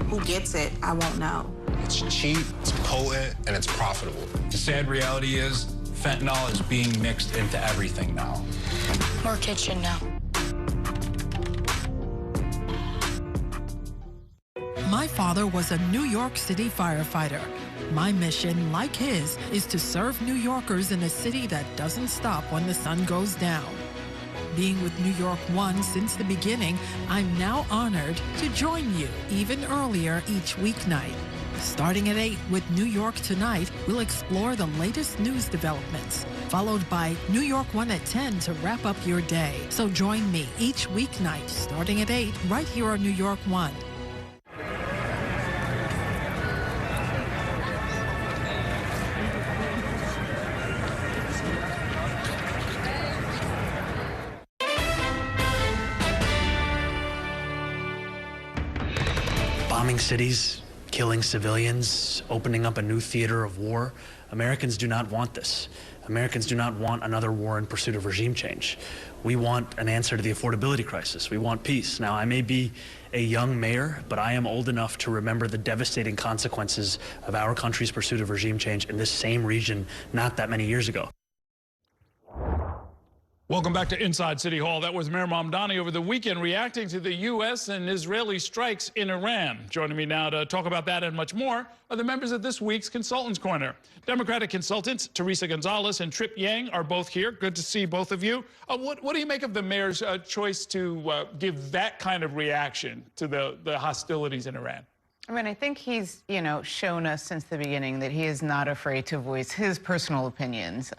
Who gets it, I won't know. It's cheap, it's potent, and it's profitable. The sad reality is fentanyl is being mixed into everything now. More kitchen now. My father was a New York City firefighter. My mission, like his, is to serve New Yorkers in a city that doesn't stop when the sun goes down. Being with New York One since the beginning, I'm now honored to join you even earlier each weeknight. Starting at 8 with New York Tonight, we'll explore the latest news developments, followed by New York One at 10 to wrap up your day. So join me each weeknight starting at 8 right here on New York One. Bombing cities, killing civilians, opening up a new theater of war. Americans do not want this. Americans do not want another war in pursuit of regime change. We want an answer to the affordability crisis. We want peace. Now, I may be a young mayor, but I am old enough to remember the devastating consequences of our country's pursuit of regime change in this same region not that many years ago. Welcome back to Inside City Hall. That was Mayor Mamdani over the weekend reacting to the U.S. and Israeli strikes in Iran. Joining me now to talk about that and much more are the members of this week's Consultants Corner. Democratic consultants Teresa Gonzalez and Trip Yang are both here. Good to see both of you. What do you make of the mayor's choice to give that kind of reaction to the hostilities in Iran? I mean, I think he's, shown us since the beginning that he is not afraid to voice his personal opinions.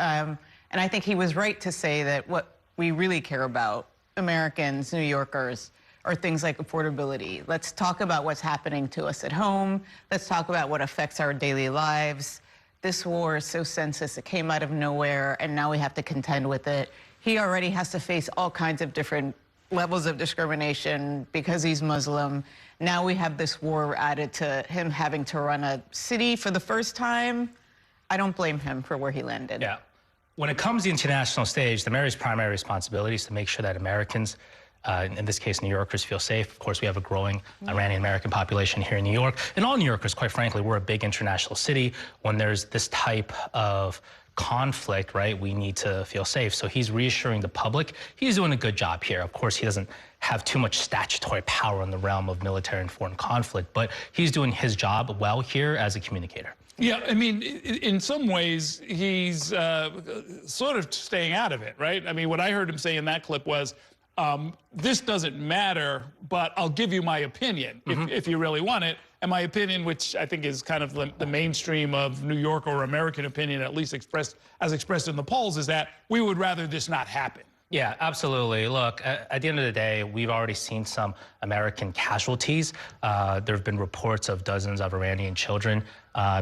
And I think he was right to say that what we really care about, Americans, New Yorkers, are things like affordability. Let's talk about what's happening to us at home. Let's talk about what affects our daily lives. This war is so senseless. It came out of nowhere, and now we have to contend with it. He already has to face all kinds of different levels of discrimination because he's Muslim. Now we have this war added to him having to run a city for the first time. I don't blame him for where he landed. Yeah. When it comes to the international stage, the mayor's primary responsibility is to make sure that Americans, in this case New Yorkers, feel safe. Of course, we have a growing Iranian-American population here in New York. And all New Yorkers, quite frankly, we're a big international city. When there's this type of conflict, right, we need to feel safe. So he's reassuring the public. He's doing a good job here. Of course, he doesn't have too much statutory power in the realm of military and foreign conflict, but he's doing his job well here as a communicator. Yeah, I mean, in some ways, he's sort of staying out of it, right? I mean, what I heard him say in that clip was, this doesn't matter, but I'll give you my opinion if you really want it. And my opinion, which I think is kind of the mainstream of New York or American opinion, at least expressed in the polls, is that we would rather this not happen. Yeah, absolutely. Look, at the end of the day, we've already seen some American casualties. There have been reports of dozens of Iranian children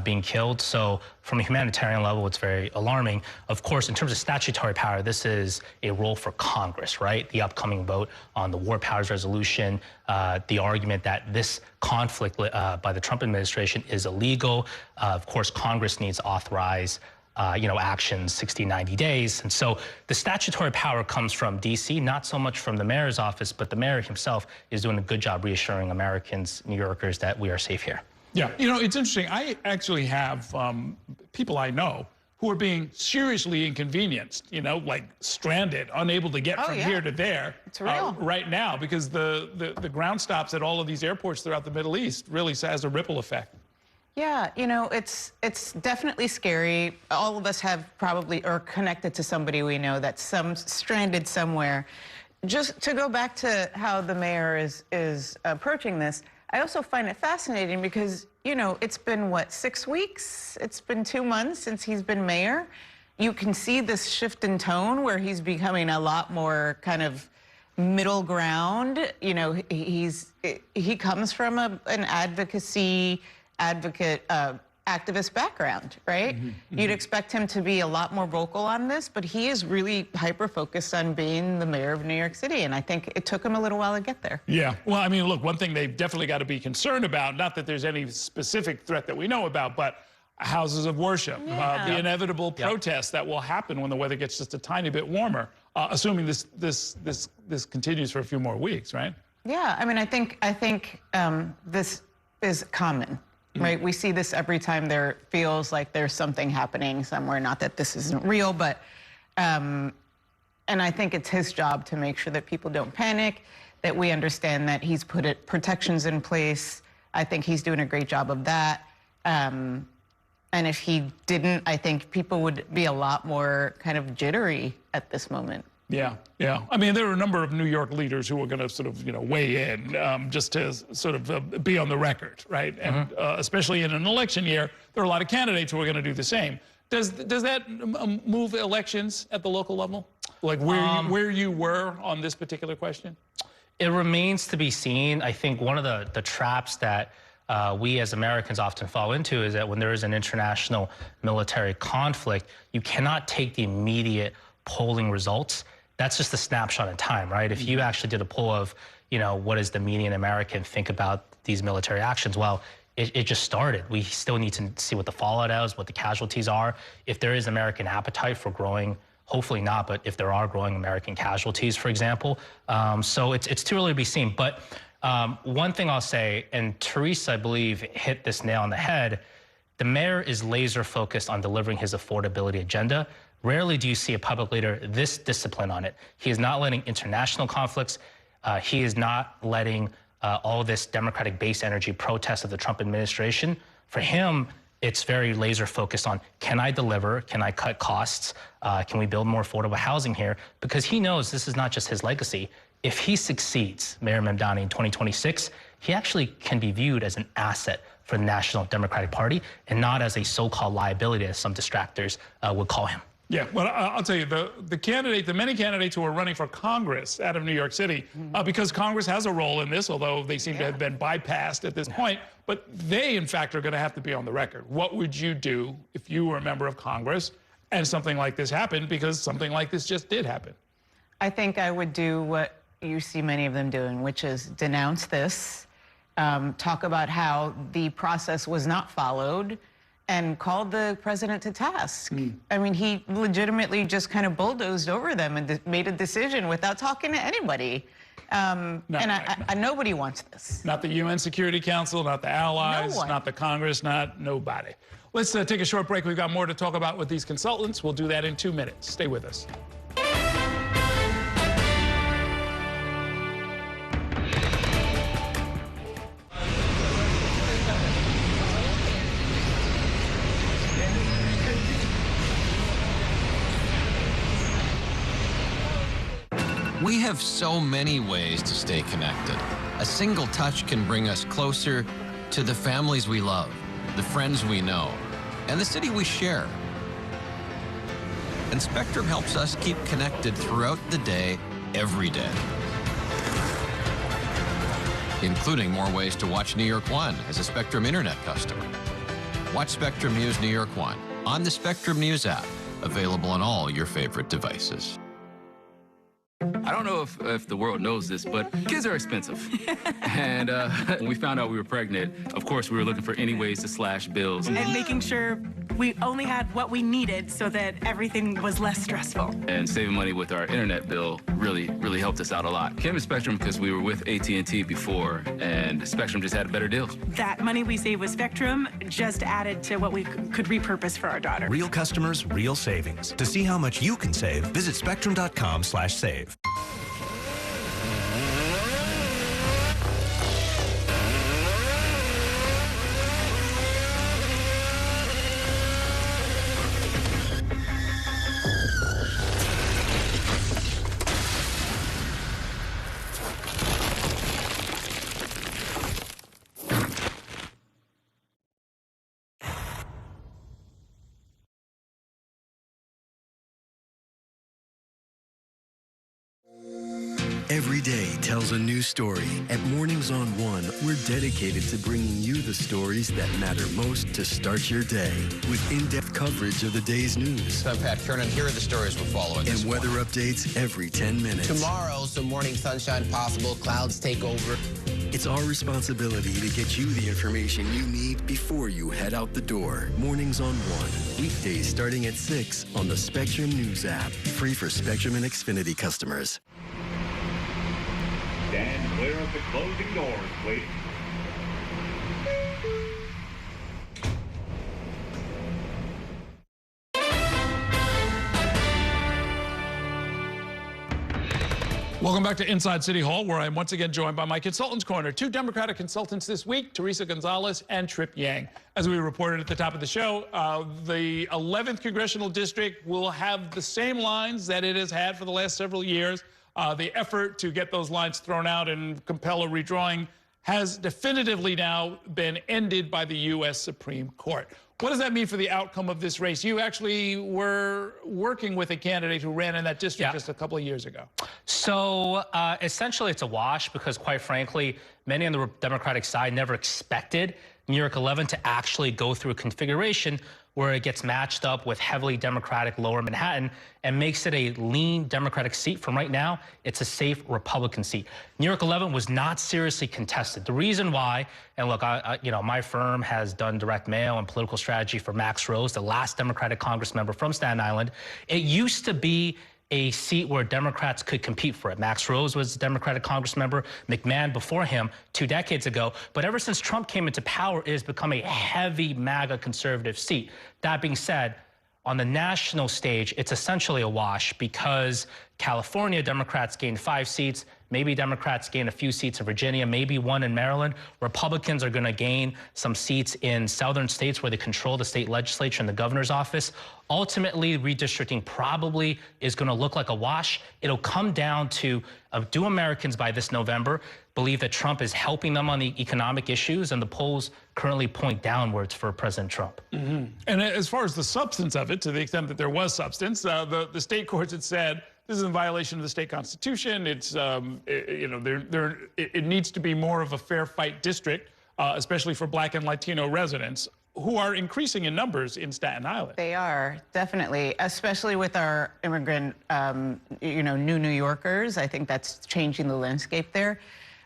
being killed. So from a humanitarian level, it's very alarming. Of course, in terms of statutory power, this is a role for Congress, right? The upcoming vote on the War Powers Resolution, the argument that this conflict by the Trump administration is illegal. Of course, Congress needs to authorize actions 60, 90 days. And so the statutory power comes from D.C., not so much from the mayor's office, but the mayor himself is doing a good job reassuring Americans, New Yorkers, that we are safe here. Yeah, it's interesting. I actually have people I know who are being seriously inconvenienced, like stranded, unable to get from here to there. It's real. Right now, because the ground stops at all of these airports throughout the Middle East really has a ripple effect. Yeah, it's definitely scary. All of us have probably or connected to somebody we know that's stranded somewhere. Just to go back to how the mayor is approaching this, I also find it fascinating because, it's been, what, 6 weeks? It's been 2 months since he's been mayor. You can see this shift in tone where he's becoming a lot more kind of middle ground. He comes from an activist background, right? You'd expect him to be a lot more vocal on this, but he is really hyper-focused on being the mayor of New York City, and I think it took him a little while to get there. Yeah, well, I mean, look, one thing they've definitely got to be concerned about, not that there's any specific threat that we know about, but houses of worship, the inevitable protests that will happen when the weather gets just a tiny bit warmer, assuming this continues for a few more weeks, right? Yeah, I mean, I think this is common. Right, we see this every time there feels like there's something happening somewhere. Not that this isn't real, but and I think it's his job to make sure that people don't panic, that we understand that he's put protections in place. I think he's doing a great job of that. And if he didn't, I think people would be a lot more kind of jittery at this moment. Yeah. I mean, there are a number of New York leaders who are going to sort of, weigh in just to sort of be on the record, right? And especially in an election year, there are a lot of candidates who are going to do the same. Does that move elections at the local level? Like where you were on this particular question? It remains to be seen. I think one of the traps that we as Americans often fall into is that when there is an international military conflict, you cannot take the immediate polling results. That's just a snapshot in time, right? If you actually did a poll of, what does the median American think about these military actions? Well, it just started. We still need to see what the fallout is, what the casualties are. If there is American appetite for growing, hopefully not, but if there are growing American casualties, for example. So it's too early to be seen. But one thing I'll say, and Teresa, I believe, hit this nail on the head, the mayor is laser focused on delivering his affordability agenda. Rarely do you see a public leader this disciplined on it. He is not letting international conflicts. He is not letting all this Democratic base energy protest of the Trump administration. For him, it's very laser focused on, can I deliver? Can I cut costs? Can we build more affordable housing here? Because he knows this is not just his legacy. If he succeeds, Mayor Mamdani, in 2026, he actually can be viewed as an asset for the National Democratic Party and not as a so-called liability, as some distractors would call him. Yeah, well, I'll tell you, the many candidates who are running for Congress out of New York City, because Congress has a role in this, although they seem to have been bypassed at this point, but they, in fact, are going to have to be on the record. What would you do if you were a member of Congress and something like this happened, because something like this just did happen? I think I would do what you see many of them doing, which is denounce this, talk about how the process was not followed, and called the president to task. I mean, he legitimately just kind of bulldozed over them and made a decision without talking to anybody. Nobody wants this. Not the UN Security Council, not the allies, not the Congress, nobody. Let's take a short break. We've got more to talk about with these consultants. We'll do that in 2 minutes. Stay with us. We have so many ways to stay connected. A single touch can bring us closer to the families we love, the friends we know, and the city we share. And Spectrum helps us keep connected throughout the day, every day. Including more ways to watch New York One as a Spectrum Internet customer. Watch Spectrum News New York One on the Spectrum News app, available on all your favorite devices. I don't know if the world knows this, but kids are expensive. And when we found out we were pregnant, of course, we were looking for any ways to slash bills. And making sure We only had what we needed so that everything was less stressful. And saving money with our internet bill really helped us out a lot. Came to Spectrum because we were with AT&T before, and Spectrum just had better deals. That money we saved with Spectrum just added to what we could repurpose for our daughter. Real customers, real savings. To see how much you can save, visit spectrum.com/save. Every day tells a new story. At Mornings on One, we're dedicated to bringing you the stories that matter most to start your day. With in-depth coverage of the day's news. I'm Pat Kernan. Here are the stories we're following. And weather updates every 10 minutes. Tomorrow, some morning sunshine possible. Clouds take over. It's our responsibility to get you the information you need before you head out the door. Mornings on One. Weekdays starting at 6 on the Spectrum News app. Free for Spectrum and Xfinity customers. Stand clear of the closing doors, please. Welcome back to Inside City Hall, where I'm once again joined by my Consultants Corner. Two Democratic consultants this week, Teresa Gonzalez and Trip Yang. As we reported at the top of the show, the 11th Congressional District will have the same lines that it has had for the last several years. The effort to get those lines thrown out and compel a redrawing has definitively now been ended by the U.S. Supreme Court. What does that mean for the outcome of this race? You actually were working with a candidate who ran in that district just a couple of years ago. So essentially it's a wash because, quite frankly, many on the Democratic side never expected New York 11 to actually go through a configuration where it gets matched up with heavily Democratic Lower Manhattan and makes it a lean Democratic seat. From right now, it's a safe Republican seat. New York 11 was not seriously contested. The reason why, and look, you know, my firm has done direct mail and political strategy for Max Rose, the last Democratic Congress member from Staten Island. It used to be a seat where Democrats could compete for it. Max Rose was a Democratic Congress member, McMahon before him 2 decades ago. But ever since Trump came into power, it has become a heavy MAGA conservative seat. That being said, on the national stage, it's essentially a wash because California Democrats gained 5 seats. Maybe Democrats gain a few seats in Virginia, maybe 1 in Maryland. Republicans are going to gain some seats in southern states where they control the state legislature and the governor's office. Ultimately, redistricting probably is going to look like a wash. It'll come down to do Americans by this November believe that Trump is helping them on the economic issues, and the polls currently point downwards for President Trump. Mm-hmm. And as far as the substance of it, to the extent that there was substance, the state courts had said this is in violation of the state constitution. It's you know, it needs to be more of a fair fight district, especially for Black and Latino residents who are increasing in numbers in Staten Island. They are, definitely, especially with our immigrant, you know, new New Yorkers. I think that's changing the landscape there.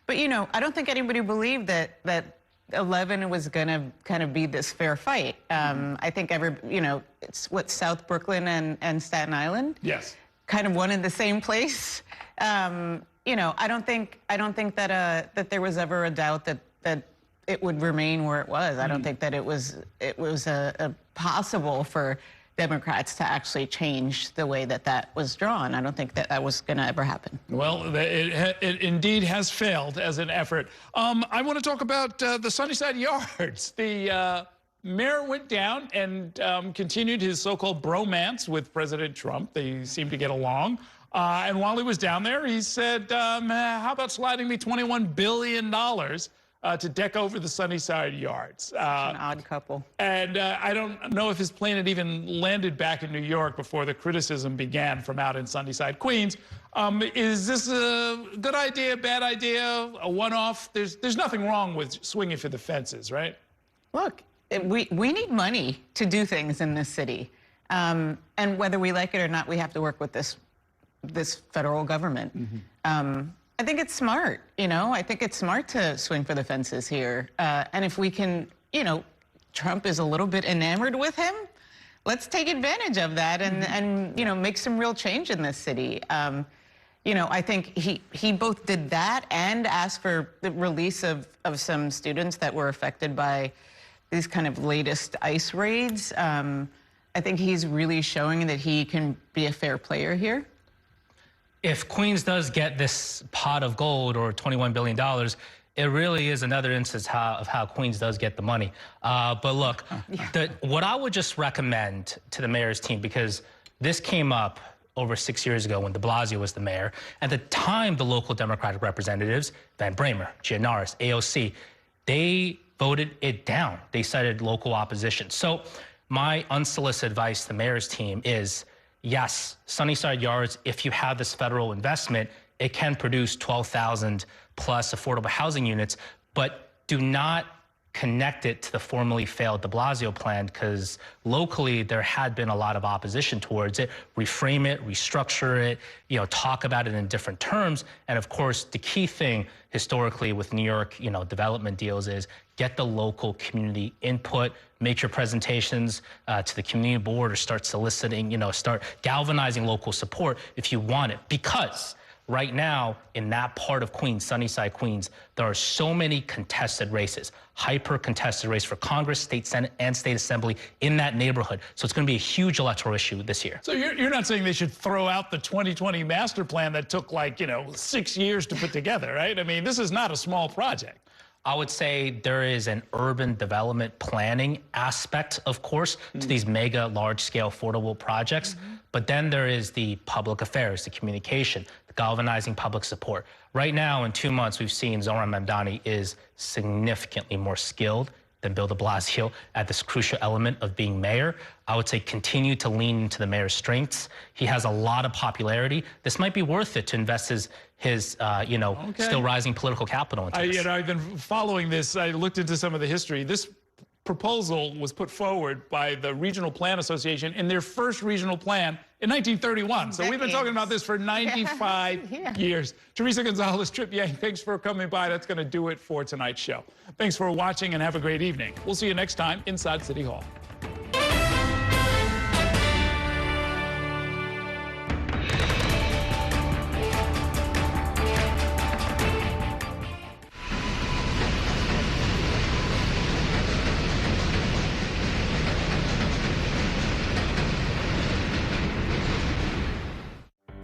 But, you know, I don't think anybody believed that 11 was going to kind of be this fair fight. I think you know, it's what, South Brooklyn and Staten Island? Yes. Kind of one in the same place. You know, I don't think that that there was ever a doubt that it would remain where it was. I don't think that it was possible for Democrats to actually change the way that was drawn. I don't think that was going to ever happen. Well, it indeed has failed as an effort. I want to talk about the Sunnyside Yards. The mayor went down and continued his so-called bromance with President Trump. They seem to get along. And while he was down there, he said, how about sliding me $21 billion to deck over the Sunnyside Yards? An odd couple. And I don't know if his plane had even landed back in New York before the criticism began from out in Sunnyside, Queens. Is this a good idea, bad idea, a one-off? There's nothing wrong with swinging for the fences, right? Look, we need money to do things in this city. And whether we like it or not, we have to work with this federal government. Mm-hmm. I think it's smart, you know. I think it's smart to swing for the fences here. And if we can, you know, Trump is a little bit enamored with him. Let's take advantage of that and you know, make some real change in this city. You know, I think he both did that and asked for the release of some students that were affected by these kind of latest ICE raids. I think he's really showing that he can be a fair player here. If Queens does get this pot of gold or $21 billion, it really is another instance of how Queens does get the money. But look, what I would just recommend to the mayor's team, because this came up over 6 years ago when de Blasio was the mayor. At the time, the local Democratic representatives, Van Bramer, Gianaris, AOC, they voted it down. They cited local opposition. So my unsolicited advice to the mayor's team is, yes, Sunnyside Yards, if you have this federal investment, it can produce 12,000 plus affordable housing units, but do not connect it to the formerly failed de Blasio plan, because locally there had been a lot of opposition towards it. Reframe it, restructure it, you know, talk about it in different terms. And of course, the key thing historically with New York, you know, development deals is get the local community input, make your presentations to the community board, or start soliciting, you know, start galvanizing local support if you want it. Because right now, in that part of Queens, Sunnyside, Queens, there are so many contested races, hyper-contested race for Congress, state Senate, and state assembly in that neighborhood. So it's going to be a huge electoral issue this year. So you're not saying they should throw out the 2020 master plan that took, like, you know, 6 years to put together, right? I mean, this is not a small project. I would say there is an urban development planning aspect, of course, to these mega large-scale affordable projects. But then there is the public affairs, the communication, the galvanizing public support. Right now, in 2 months, we've seen Zohran Mamdani is significantly more skilled than Bill de Blasio at this crucial element of being mayor. I would say continue to lean into the mayor's strengths. He has a lot of popularity. This might be worth it to invest his you know, still rising political capital into this. You know, I've been following this. I looked into some of the history. This proposal was put forward by the Regional Plan Association in their first regional plan in 1931. So we've been talking about this for 95 years. Teresa Gonzalez, Trip Yang, thanks for coming by. That's going to do it for tonight's show. Thanks for watching and have a great evening. We'll see you next time inside City Hall.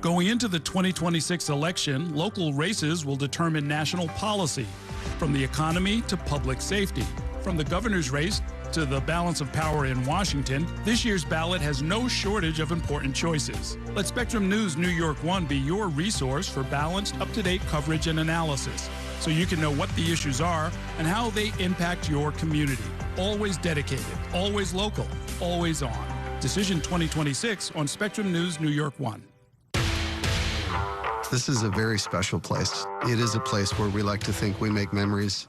Going into the 2026 election, local races will determine national policy, from the economy to public safety. From the governor's race to the balance of power in Washington, this year's ballot has no shortage of important choices. Let Spectrum News New York One be your resource for balanced, up-to-date coverage and analysis, so you can know what the issues are and how they impact your community. Always dedicated, always local, always on. Decision 2026 on Spectrum News New York One. This is a very special place. It is a place where we like to think we make memories.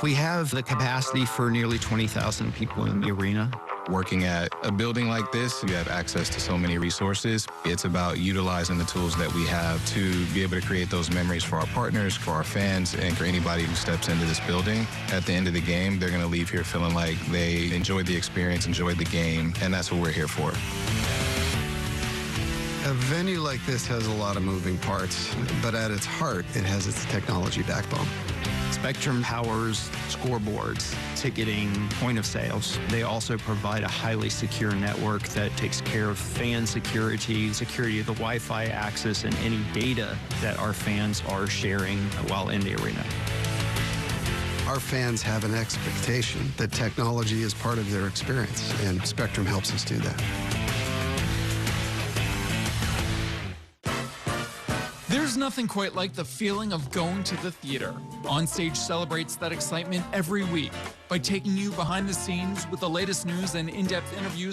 We have the capacity for nearly 20,000 people in the arena. Working at a building like this, you have access to so many resources. It's about utilizing the tools that we have to be able to create those memories for our partners, for our fans, and for anybody who steps into this building. At the end of the game, they're going to leave here feeling like they enjoyed the experience, enjoyed the game, and that's what we're here for. A venue like this has a lot of moving parts, but at its heart, it has its technology backbone. Spectrum powers scoreboards, ticketing, point of sales. They also provide a highly secure network that takes care of fan security, security of the Wi-Fi access, and any data that our fans are sharing while in the arena. Our fans have an expectation that technology is part of their experience, and Spectrum helps us do that. There's nothing quite like the feeling of going to the theater. Onstage celebrates that excitement every week by taking you behind the scenes with the latest news and in-depth interviews